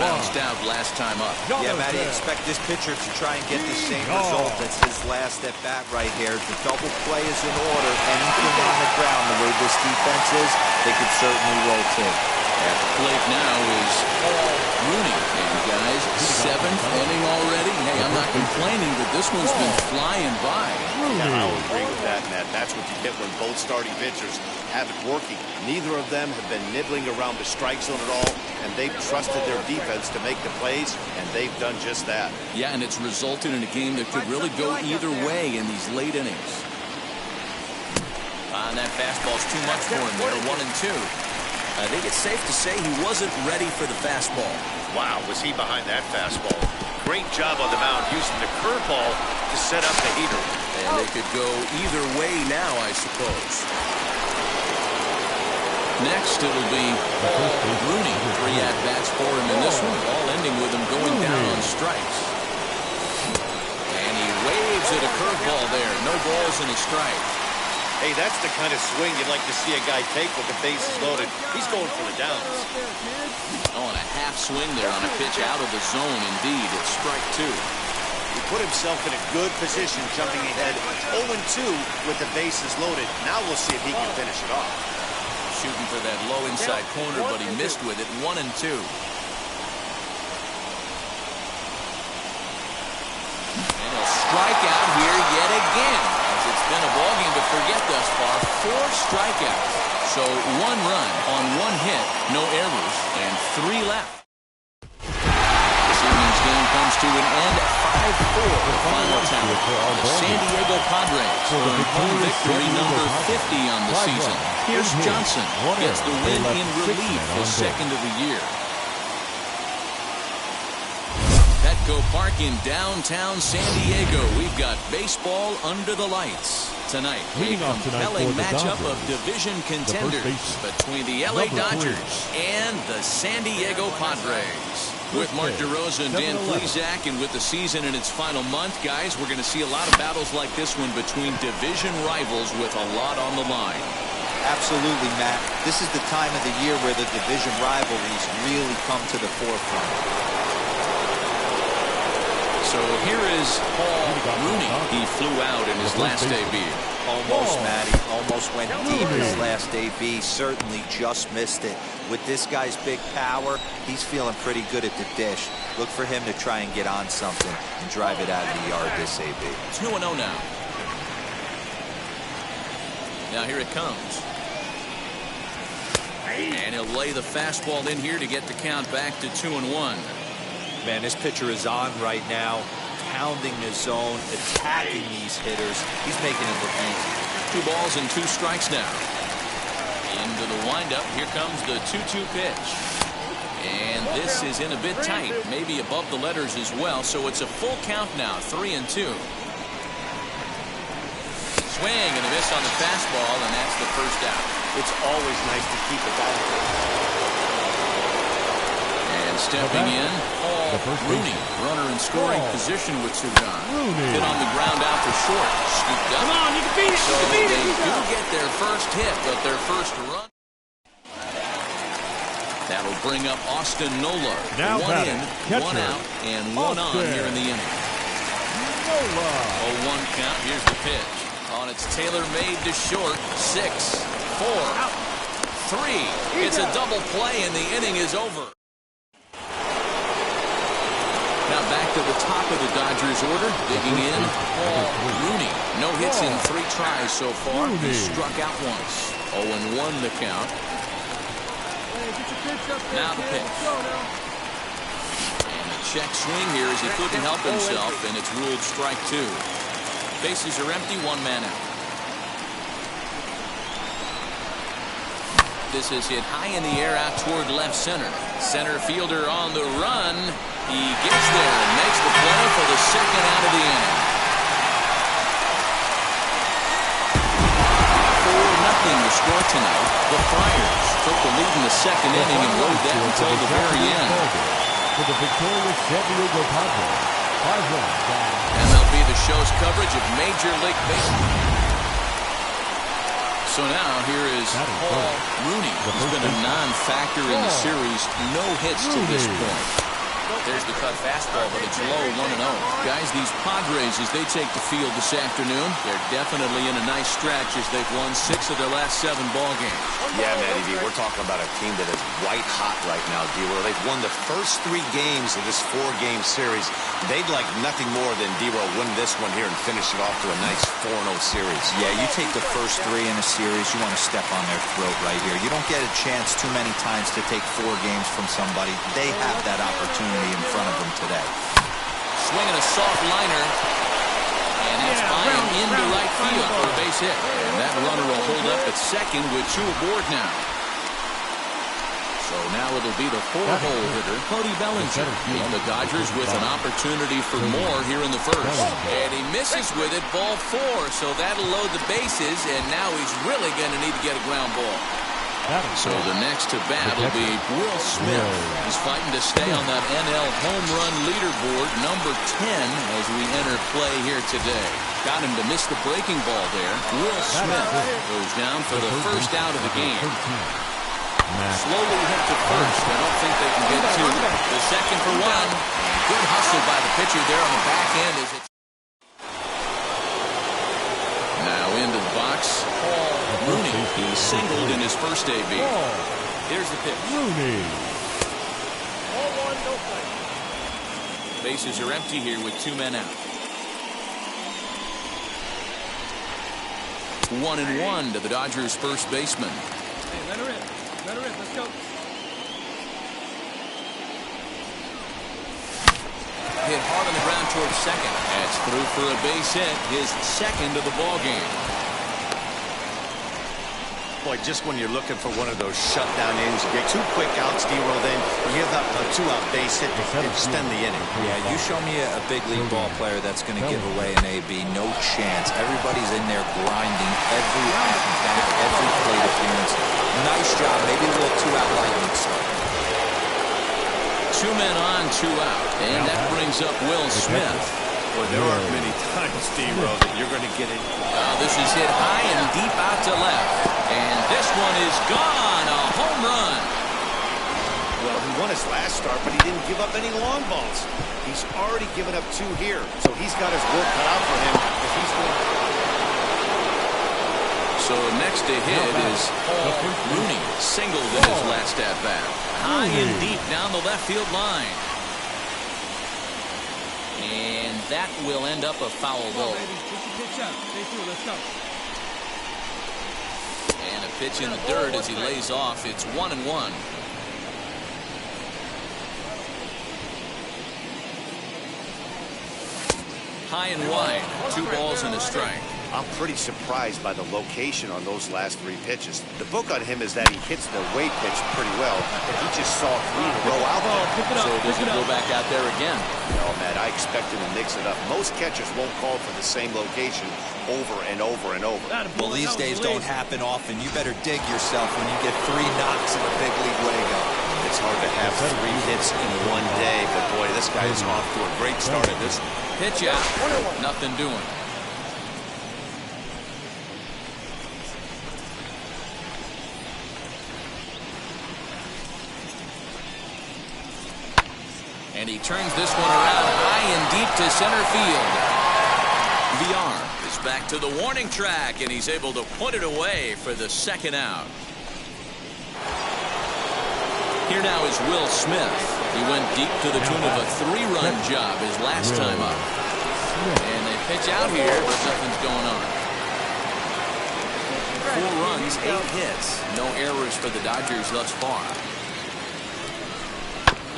Bounced out last time up. Yeah, Matty, expect this pitcher to try and get the same result as his last at bat right here. The double play is in order. Anything on the ground, the way this defense is, they could certainly rotate. At the plate now is Paul Rooney. And guys, 7th inning already. Hey, I'm not complaining, but this one's been flying by. Yeah, I'll agree with that, Matt. That's what you get when both starting pitchers have it working. Neither of them have been nibbling around the strike zone at all, and they've trusted their defense to make the plays, and they've done just that. Yeah, and it's resulted in a game that could really go either way in these late innings. And that fastball's too much for him there, 1-2. I think it's safe to say he wasn't ready for the fastball. Wow, was he behind that fastball. Great job on the mound using the curveball to set up the heater. And they could go either way now, I suppose. Next, it'll be Paul Rooney. 3 at-bats for him in this one, all ending with him going down on strikes. And he waves at a curveball there. No balls and a strike. Hey, that's the kind of swing you'd like to see a guy take with the bases loaded. He's going for the downs. Oh, and a half swing there on a pitch out of the zone. Indeed, it's strike two. He put himself in a good position, jumping ahead 0-2 with the bases loaded. Now we'll see if he can finish it off. Shooting for that low inside corner, but he missed with it. 1-2. And a strikeout here yet again, as it's been a ballgame to forget thus far. 4 strikeouts. So 1 run on 1 hit, no errors, and 3 left. This evening's game comes to an end at 5-4. The final tally. The San Diego Padres earn home victory number 50 on the season. Here's Johnson gets the win in relief, his second of the year. Petco Park in downtown San Diego. We've got baseball under the lights. Tonight, a compelling matchup of division contenders between the LA Dodgers and the San Diego Padres. With Mark DeRosa and Dan Plesac, and with the season in its final month, guys, we're going to see a lot of battles like this one between division rivals with a lot on the line. Absolutely, Matt. This is the time of the year where the division rivalries really come to the forefront. So here is Paul Rooney. He flew out in his last AB. Almost, Matty. Almost went deep his last AB. Certainly just missed it. With this guy's big power, he's feeling pretty good at the dish. Look for him to try and get on something and drive it out of the yard this AB. 2-0 now. Now here it comes. And he'll lay the fastball in here to get the count back to 2-1. Man, this pitcher is on right now, pounding the zone, attacking these hitters. He's making it look easy. 2 balls and 2 strikes now. Into the windup. Here comes the 2-2 pitch. And this is in a bit tight, maybe above the letters as well. So it's a full count now, 3-2. Swing and a miss on the fastball, and that's the first out. It's always nice to keep it balanced. Stepping in, Paul Rooney, runner in scoring position with 2 gone. Hit on the ground out to short. Scooped up. Come on, you can beat it. So they do get their first hit, but their first run. That'll bring up Austin Nola. Now 1 in, 1 out, and 1 on here in the inning. 0-1 count. Here's the pitch. On its tailor-made to short. 6, 4, 3. It's a double play, and the inning is over. Now back to the top of the Dodgers order. Digging in, Paul Rooney. No hits in 3 tries so far. He struck out once. 0-1 the count. Now the pitch. And the check swing here as he couldn't help himself, and it's ruled strike 2. Bases are empty, 1 man out. This is hit high in the air out toward left center. Center fielder on the run. He gets there and makes the play for the second out of the inning. 4-0 the score tonight. The Friars took the lead in the second inning and rode that until the very end. For the victorious San Diego Padres, 5-1. MLB The Show's coverage of Major League Baseball. So now here is Paul Rooney, who's been a non-factor in the series. No hits to this point. There's the cut fastball, but it's low, 1-0. Guys, these Padres, as they take the field this afternoon, they're definitely in a nice stretch as they've won 6 of their last 7 ball games. Yeah, Matty D, we're talking about a team that is white hot right now, D-Roll. They've won the first 3 games of this 4-game series. They'd like nothing more than D-Roll win this one here and finish it off to a nice 4-0 series. Yeah, you take the first 3 in a series, you want to step on their throat right here. You don't get a chance too many times to take 4 games from somebody. They have that opportunity in front of them today. Swinging a soft liner, and that's flying into right field for a base hit. And that runner will hold up at second with 2 aboard now. So now it'll be the 4-hole hitter, Cody Bellinger. And the Dodgers with an opportunity for more here in the first. And he misses with it, ball 4. So that'll load the bases, and now he's really going to need to get a ground ball. So the next to bat will be Will Smith. He's fighting to stay on that NL home run leaderboard, number 10, as we enter play here today. Got him to miss the breaking ball there. Will Smith goes down for the first out of the game. Slowly hit to first. I don't think they can get to the second for one. Good hustle by the pitcher there on the back end as it's now into the box. Rooney, he singled in his first AB. Here's the pitch. Rooney. Bases are empty here with 2 men out. 1-1 to the Dodgers' first baseman. Hey, let her in. Let her in. Let's go. Hit hard on the ground towards second. That's through for a base hit, his second of the ball game. Boy, just when you're looking for one of those shutdown innings, you get 2 quick outs, D-roll, then you give up a 2-out base hit to extend the inning. Yeah, you show me a big league ball player that's going to give away an AB. No chance. Everybody's in there grinding every at-bat, every plate appearance. Nice job. Maybe a little 2-out lightning start. 2 men on, 2 out. And that brings up Will Smith. Boy, there aren't many times, D-roll, that you're going to get it. This is hit high and deep out to left. And this one is gone. A home run. Well, he won his last start, but he didn't give up any long balls. He's already given up 2 here, so he's got his work cut out for him if he's going to. So next to hit is Rooney, singled in his last at-bat. High and deep down the left field line. And that will end up a foul ball. Pitch up. Stay through. Let's go. And a pitch in the dirt as he lays off. It's 1-1. High and wide. 2 balls and a strike. I'm pretty surprised by the location on those last 3 pitches. The book on him is that he hits the way pitch pretty well, but he just saw 3 in a row out there. So does he go back out there again? No, Matt, I expect him to mix it up. Most catchers won't call for the same location over and over and over. Well, these days don't happen often. You better dig yourself when you get 3 knocks in a big league way-go. It's hard to have 3 hits in one day, but boy, this guy is off to a great start at this. Pitch out. Nothing doing. And he turns this one around high and deep to center field. The arm is back to the warning track, and he's able to put it away for the second out. Here now is Will Smith. He went deep to the tune of a 3-run job his last time up. And they pitch out here, but nothing's going on. 4 runs, 8 hits. No errors for the Dodgers thus far.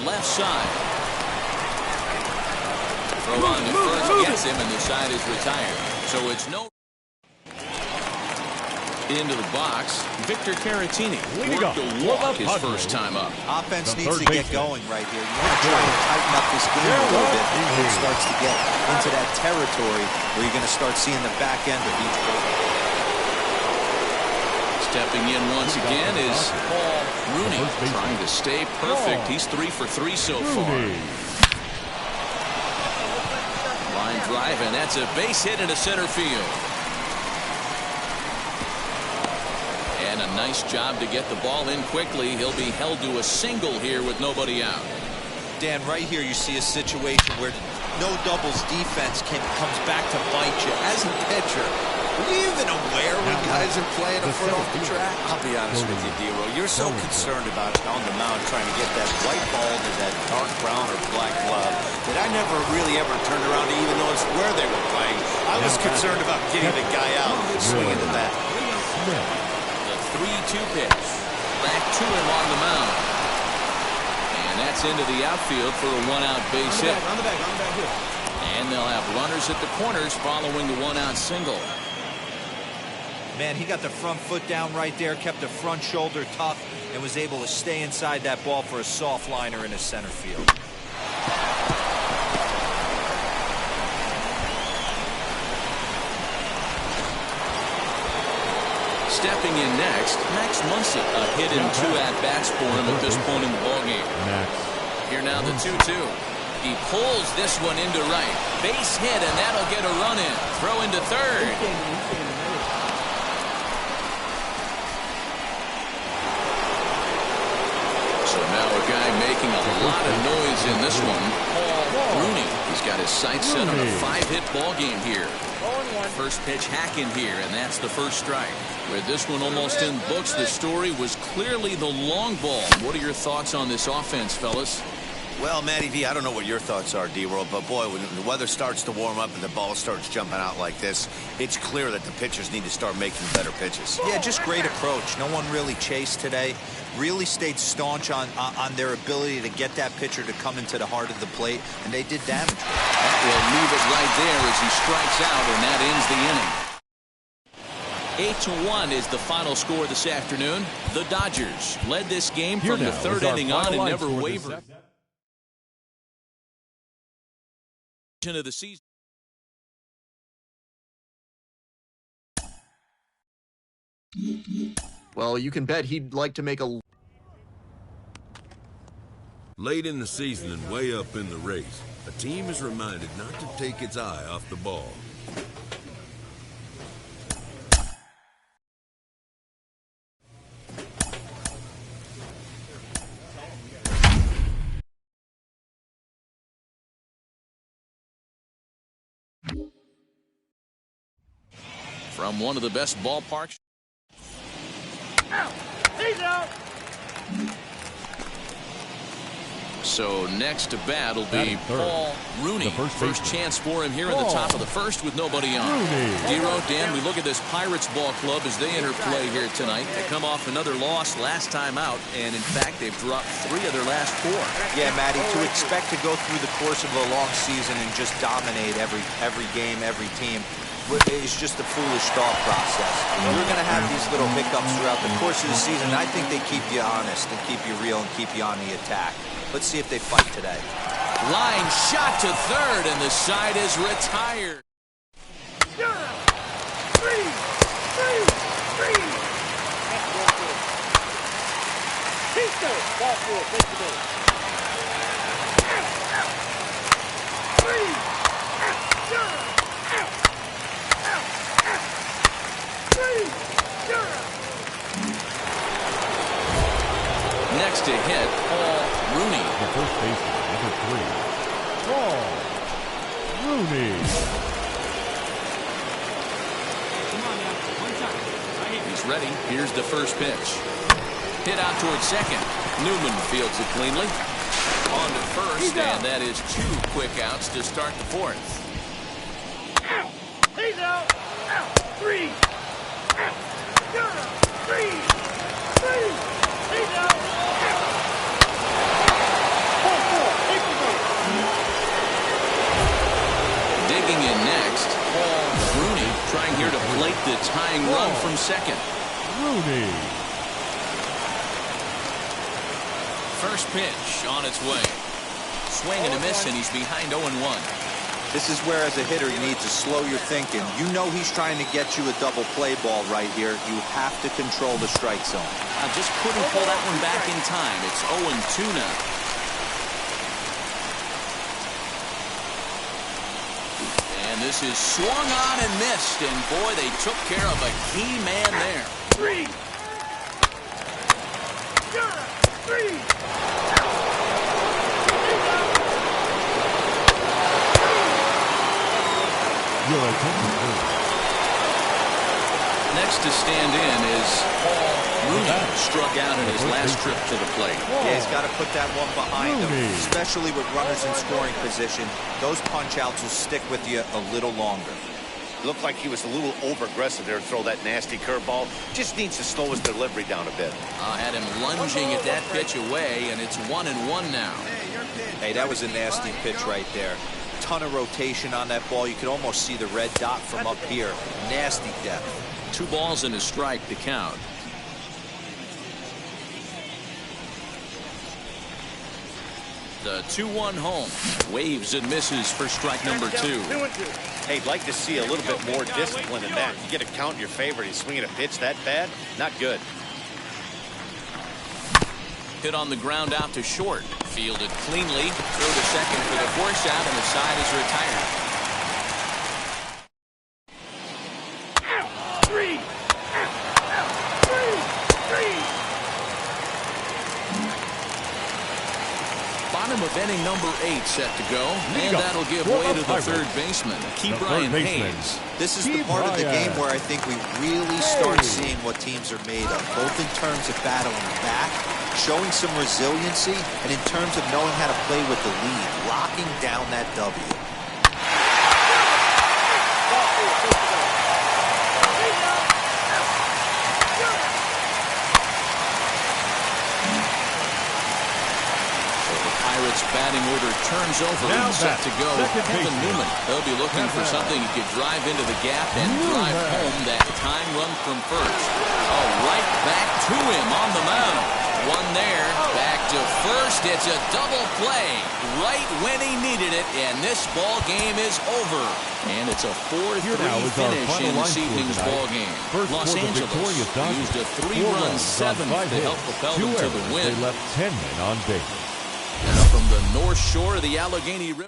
Left side. Throw on to first gets him, and the side is retired. So it's no. Into the box, Victor Caratini worked a walk his first time up. Offense needs to get going right here. You want to try to tighten up this game a little bit before it starts to get into that territory where you're going to start seeing the back end of each ball. Stepping in once again is Rooney, trying to stay perfect. He's 3 for 3 so far. Line drive, and that's a base hit into center field. And a nice job to get the ball in quickly. He'll be held to a single here with nobody out. Dan, right here you see a situation where no doubles defense comes back to bite you. As a pitcher, are you even aware when guys are playing a foot off the track? I'll be honest with you, D-Roll. You're so concerned about on the mound trying to get that white ball to that dark brown or black glove that I never really ever turned around to even notice where they were playing. I was concerned about getting the guy out and swinging the bat. The 3-2 pitch. Back to him on the mound. And that's into the outfield for a 1-out base hit. On the back here. And they'll have runners at the corners following the 1-out single. Man, he got the front foot down right there, kept the front shoulder tough, and was able to stay inside that ball for a soft liner in his center field. Stepping in next, Max Muncy. A hit in 2 at-bats for him at this point in the ballgame. Here now the 2-2. He pulls this one into right. Base hit, and that'll get a run in. Throw into third. So now a guy making a lot of noise in this one, Paul Rooney. He's got his sights set on a 5-hit ball game here. First pitch hacking here, and that's the first strike. With this one almost in books, the story was clearly the long ball. What are your thoughts on this offense, fellas? Well, Matty V, I don't know what your thoughts are, D-World, but boy, when the weather starts to warm up and the ball starts jumping out like this, it's clear that the pitchers need to start making better pitches. Yeah, just great approach. No one really chased today. Really stayed staunch on their ability to get that pitcher to come into the heart of the plate, and they did damage. That will leave it right there as he strikes out, and that ends the inning. 8-1 is the final score this afternoon. The Dodgers led this game from the third inning on and never wavered. Of the season. Well, you can bet he'd like to make a... Late in the season and way up in the race, a team is reminded not to take its eye off the ball. From one of the best ballparks. So next to bat will be Paul Rooney. First chance for him here in the top of the first with nobody on. D-Row, Dan, we look at this Pirates ball club as they enter play here tonight. They come off another loss last time out, and in fact, they've dropped 3 of their last 4. Yeah, Matty, to expect to go through the course of a long season and just dominate every game, every team, is just a foolish thought process. You're going to have these little hiccups throughout the course of the season. I think they keep you honest and keep you real and keep you on the attack. Let's see if they fight today. Line shot to third, and the side is retired. Next to hit, Paul Rooney. The first baseman, number 3, Paul Rooney. He's ready. Here's the first pitch. Hit out towards second. Newman fields it cleanly. On to first, and that is 2 quick outs to start the 4th. He's out. 3. He's out. Digging in next, Paul Rooney trying here to plate the tying run from second. Rooney. First pitch on its way. Swing and a miss, and he's behind 0-1. This is where, as a hitter, you need to slow your thinking. You know he's trying to get you a double play ball right here. You have to control the strike zone. I just couldn't pull that one back in time. It's 0-2 now. And this is swung on and missed, and boy, they took care of a key man there. 3. 3. Next to stand in is Paul Rooney. Struck out in his last trip to the plate. Yeah, he's got to put that one behind him, especially with runners in scoring position. Those punch-outs will stick with you a little longer. Looked like he was a little over-aggressive there to throw that nasty curveball. Just needs to slow his delivery down a bit. Had him lunging at that pitch away, and it's 1-1 now. Hey, that was a nasty pitch right there. Ton of rotation on that ball. You could almost see the red dot from up here. Nasty depth. 2 balls and a strike to count. The 2-1 home. Waves and misses for strike number 2. Hey, I'd like to see a little bit more discipline in that. You get a count in your favor. He's swinging a pitch that bad. Not good. Hit on the ground out to short. Fielded cleanly. Throw to second for the force out, and the side is retired. Bottom of inning number 8 set to go, and that'll give way to the third baseman, Brian Hayes. This is the part of the game where I think we really start seeing what teams are made of, both in terms of battling back, showing some resiliency, and in terms of knowing how to play with the lead, locking down that W. Pirates batting order turns over and set to go. Kevin Newman. They'll be looking for something he could drive into the gap and drive home that time run from first. Oh, right back to him on the mound. One there, back to first. It's a double play right when he needed it, and this ball game is over. And it's a 4-3 finish in this evening's ball game. Los Angeles used a 3-run seventh to help propel them to the win. They left 10 men on base. Now from the north shore of the Allegheny River.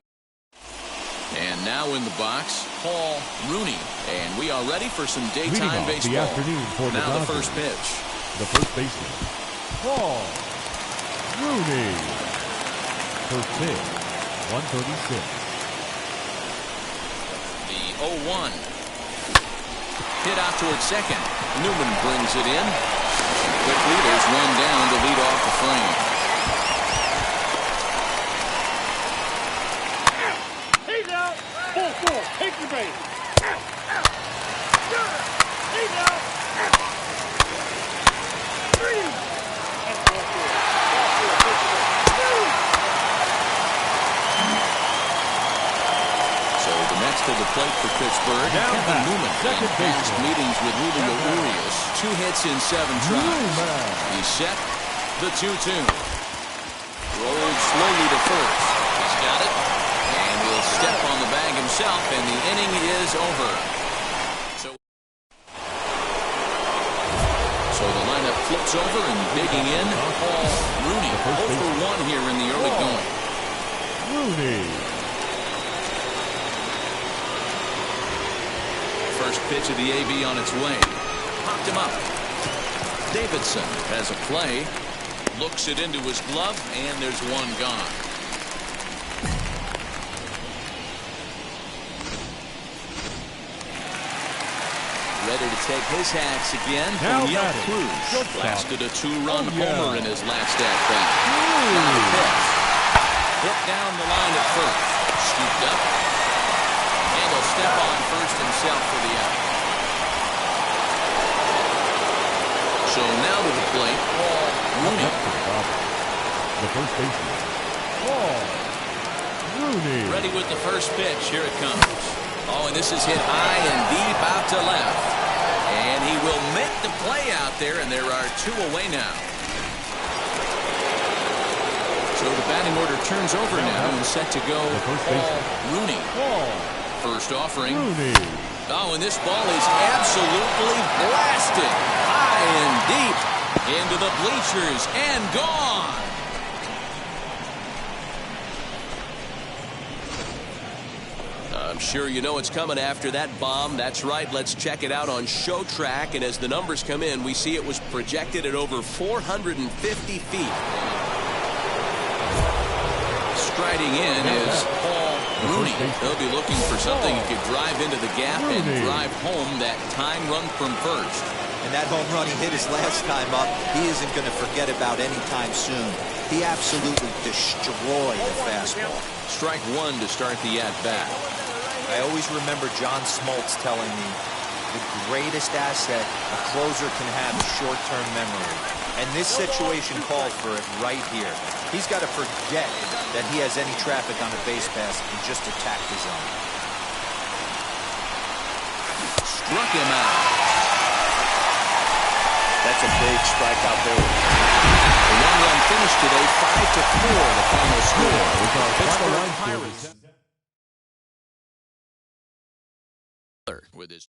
And now in the box, Paul Rooney. And we are ready for some daytime baseball. The afternoon for the now Dodgers. the first pitch. The first baseman, Paul Rooney. First pitch, 136. The 0-1. Hit out towards second. Newman brings it in. Quickly, there's one down to lead off the frame. Take your base. So the next to the plate for Pittsburgh, Kevin Newman. In past meetings with Julio Urias, 2 hits in 7 tries. He's set. The 2-2. Rolled slowly to first. He's got it. Will step on the bag himself, and the inning is over. So the lineup flips over and digging in. Paul Rooney, 0-for-1 here in the early going. Rooney. First pitch of the AB on its way. Popped him up. Davidson has a play. Looks it into his glove, and there's one gone. Ready to take his hats again from Yelp Cruz. Blasted a 2-run homer in his last at-bat. Now the pitch. Hit down the line at first. Scooped up. And he'll step on first himself for the out. So now to the plate, Paul Rooney. The first baseman, Paul Rooney. Ready with the first pitch. Here it comes. Oh, and this is hit high and deep out to left. And he will make the play out there, and there are 2 away now. So the batting order turns over now and set to go Paul Rooney. First offering. Rooney. Oh, and this ball is absolutely blasted high and deep into the bleachers and gone. I'm sure you know it's coming after that bomb. That's right. Let's check it out on Show Track. And as the numbers come in, we see it was projected at over 450 feet. Striding in is Paul Rooney. They'll be looking for something he could drive into the gap and drive home that time run from first. And that home run he hit his last time up, he isn't going to forget about anytime soon. He absolutely destroyed the fastball. Strike 1 to start the at-bat. I always remember John Smoltz telling me the greatest asset a closer can have is short-term memory. And this situation called for it right here. He's got to forget that he has any traffic on a base pass and just attack the zone. Struck him out. That's a big strike out there. The 1-run finish finished today 5-4, the final score. Pittsburgh Pirates with his